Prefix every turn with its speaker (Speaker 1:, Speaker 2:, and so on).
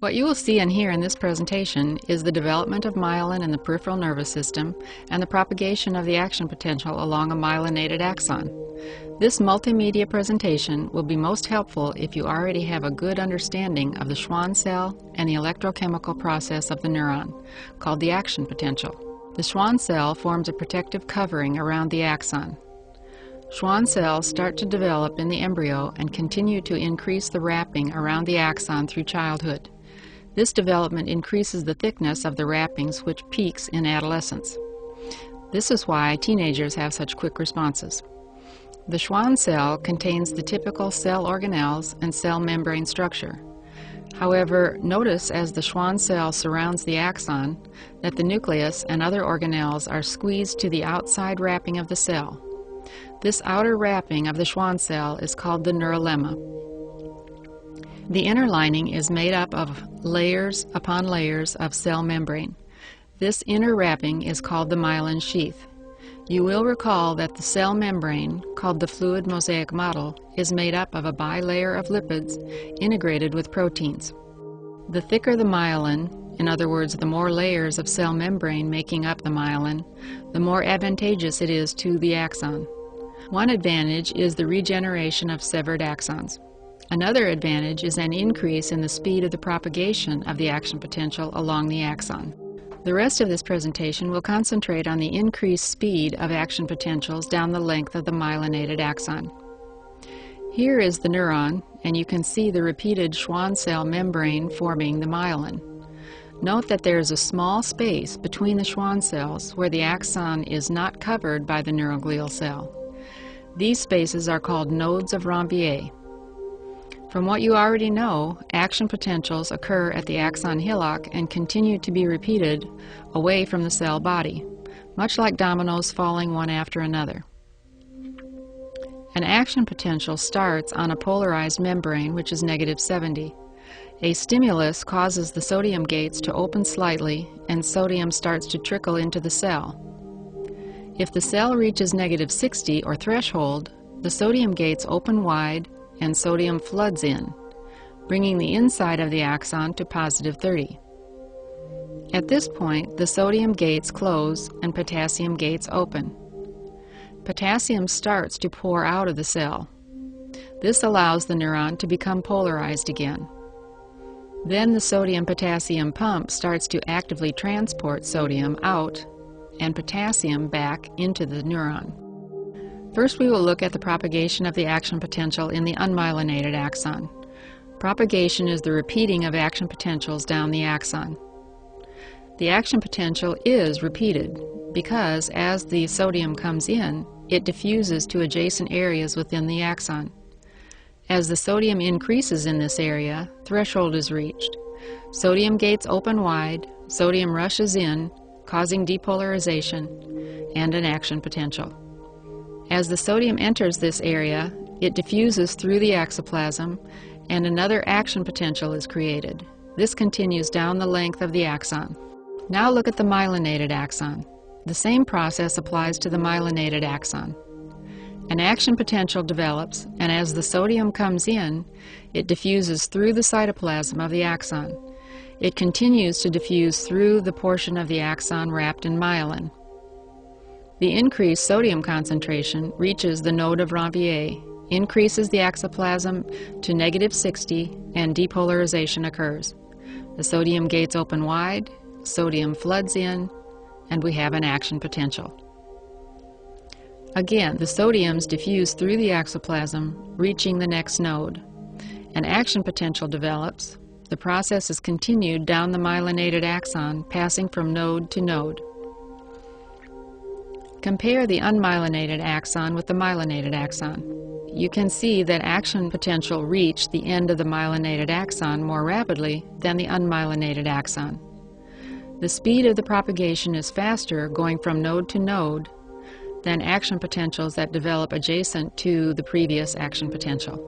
Speaker 1: What you will see and hear in this presentation is the development of myelin in the peripheral nervous system and the propagation of the action potential along a myelinated axon. This multimedia presentation will be most helpful if you already have a good understanding of the Schwann cell and the electrochemical process of the neuron, called the action potential. The Schwann cell forms a protective covering around the axon. Schwann cells start to develop in the embryo and continue to increase the wrapping around the axon through childhood. This development increases the thickness of the wrappings, which peaks in adolescence. This is why teenagers have such quick responses. The Schwann cell contains the typical cell organelles and cell membrane structure. However, notice as the Schwann cell surrounds the axon that the nucleus and other organelles are squeezed to the outside wrapping of the cell. This outer wrapping of the Schwann cell is called the neurolemma. The inner lining is made up of layers upon layers of cell membrane. This inner wrapping is called the myelin sheath. You will recall that the cell membrane, called the fluid mosaic model, is made up of a bilayer of lipids integrated with proteins. The thicker the myelin, in other words, the more layers of cell membrane making up the myelin, the more advantageous it is to the axon. One advantage is the regeneration of severed axons. Another advantage is an increase in the speed of the propagation of the action potential along the axon. The rest of this presentation will concentrate on the increased speed of action potentials down the length of the myelinated axon. Here is the neuron, and you can see the repeated Schwann cell membrane forming the myelin. Note that there is a small space between the Schwann cells where the axon is not covered by the neuroglial cell. These spaces are called nodes of Ranvier. From what you already know, action potentials occur at the axon hillock and continue to be repeated away from the cell body, much like dominoes falling one after another. An action potential starts on a polarized membrane, which is -70. A stimulus causes the sodium gates to open slightly, and sodium starts to trickle into the cell. If the cell reaches -60 or threshold, the sodium gates open wide and sodium floods in, bringing the inside of the axon to +30. At this point, the sodium gates close and potassium gates open. Potassium starts to pour out of the cell. This allows the neuron to become polarized again. Then the sodium-potassium pump starts to actively transport sodium out and potassium back into the neuron. First, we will look at the propagation of the action potential in the unmyelinated axon. Propagation is the repeating of action potentials down the axon. The action potential is repeated because as the sodium comes in, it diffuses to adjacent areas within the axon. As the sodium increases in this area, threshold is reached. Sodium gates open wide, sodium rushes in, causing depolarization and an action potential. As the sodium enters this area, it diffuses through the axoplasm and another action potential is created. This continues down the length of the axon. Now look at the myelinated axon. The same process applies to the myelinated axon. An action potential develops, and as the sodium comes in, it diffuses through the cytoplasm of the axon. It continues to diffuse through the portion of the axon wrapped in myelin. The increased sodium concentration reaches the node of Ranvier, increases the axoplasm to -60, and depolarization occurs. The sodium gates open wide, sodium floods in, and we have an action potential. Again, the sodiums diffuse through the axoplasm, reaching the next node. An action potential develops. The process is continued down the myelinated axon, passing from node to node. Compare the unmyelinated axon with the myelinated axon. You can see that action potential reached the end of the myelinated axon more rapidly than the unmyelinated axon. The speed of the propagation is faster going from node to node than action potentials that develop adjacent to the previous action potential.